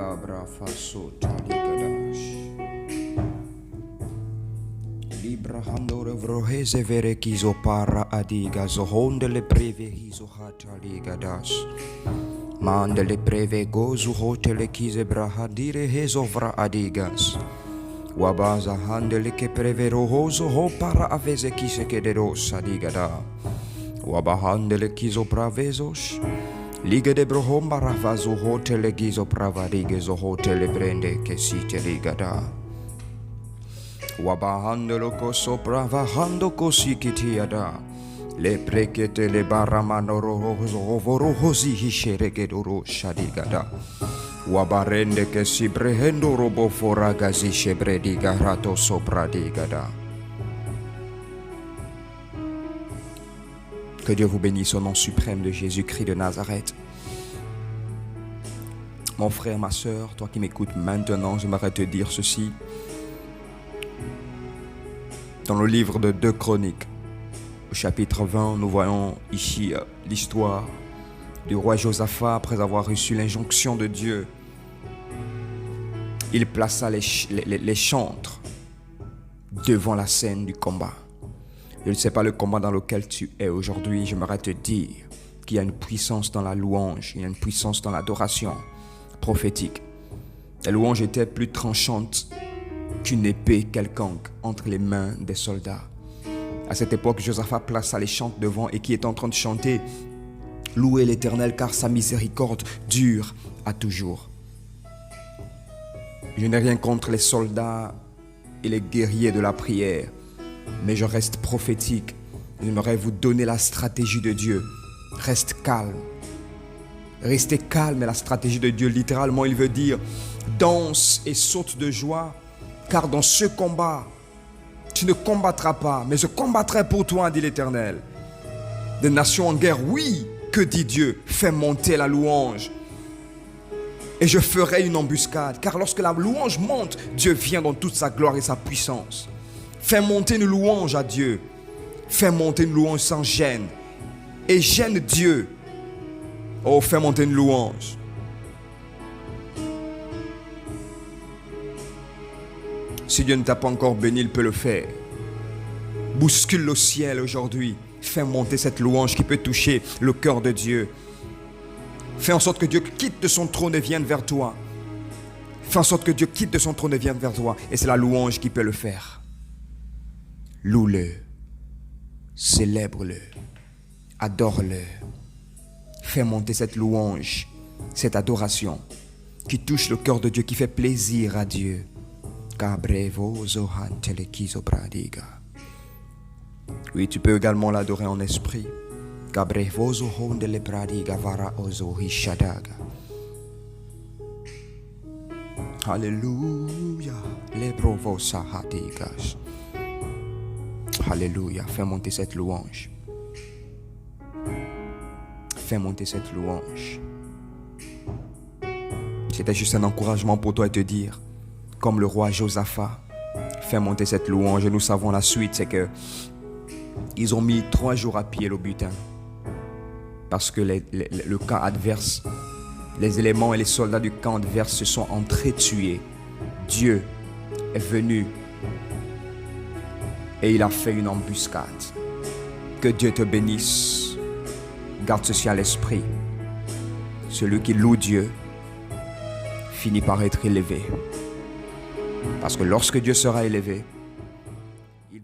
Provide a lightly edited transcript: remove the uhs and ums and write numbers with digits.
Cabra faso taligadash. Libra handore vroheze vere kizo para adiga zohonde le breve hizo hata ligadash. Mande le breve gozu hotele kize brahadire hezo vra adigas. Wabaza handele ke prevero hozo ho para aveze kise kederos adigada. Wabahandele kizo bravezos. Liga de brohomba ravazo hotele gizo pravadige zo hotele brende ke site ligada. Wabahandelo koso bravahando kosikitiada. Le prekete le baramano rohozi hisheregedoro shadigada. Wabarende ke si brehendo robo foragazi shebrediga rato sobradigada. Que Dieu vous bénisse au nom suprême de Jésus-Christ de Nazareth. Mon frère, ma sœur, toi qui m'écoutes maintenant, j'aimerais te dire ceci. Dans le livre de 2 Chroniques, au chapitre 20, nous voyons ici l'histoire du roi Josaphat. Après avoir reçu l'injonction de Dieu, il plaça les chantres devant la scène du combat. Je ne sais pas le combat dans lequel tu es aujourd'hui. J'aimerais te dire qu'il y a une puissance dans la louange, il y a une puissance dans l'adoration prophétique. La louange était plus tranchante qu'une épée quelconque entre les mains des soldats. À cette époque, Josaphat plaça les chantres devant et qui est en train de chanter « Louez l'Éternel car sa miséricorde dure à toujours ». Je n'ai rien contre les soldats et les guerriers de la prière, mais je reste prophétique. J'aimerais vous donner la stratégie de Dieu. Reste calme. Restez calme est la stratégie de Dieu. Littéralement, il veut dire danse et saute de joie, car dans ce combat, tu ne combattras pas, mais je combattrai pour toi, dit l'Éternel. Des nations en guerre, oui, que dit Dieu? Fais monter la louange. Et je ferai une embuscade, car lorsque la louange monte, Dieu vient dans toute sa gloire et sa puissance. Fais monter une louange à Dieu. Fais monter une louange sans gêne. Et gêne Dieu. Oh, fais monter une louange. Si Dieu ne t'a pas encore béni, il peut le faire. Bouscule le ciel aujourd'hui. Fais monter cette louange qui peut toucher le cœur de Dieu. Fais en sorte que Dieu quitte de son trône et vienne vers toi. Fais en sorte que Dieu quitte de son trône et vienne vers toi. Et c'est la louange qui peut le faire. Loue-le, célèbre-le, adore-le. Fais monter cette louange, cette adoration qui touche le cœur de Dieu, qui fait plaisir à Dieu. Oui, tu peux également l'adorer en esprit. Alléluia. Alléluia. Fais monter cette louange. Fais monter cette louange. C'était juste un encouragement pour toi et te dire, comme le roi Josaphat, fais monter cette louange. Et nous savons la suite, c'est que ils ont mis 3 jours à pied le butin. Parce que le camp adverse, les éléments et les soldats du camp adverse se sont entretués. Dieu est venu et il a fait une embuscade. Que Dieu te bénisse. Garde ceci à l'esprit. Celui qui loue Dieu finit par être élevé. Parce que lorsque Dieu sera élevé,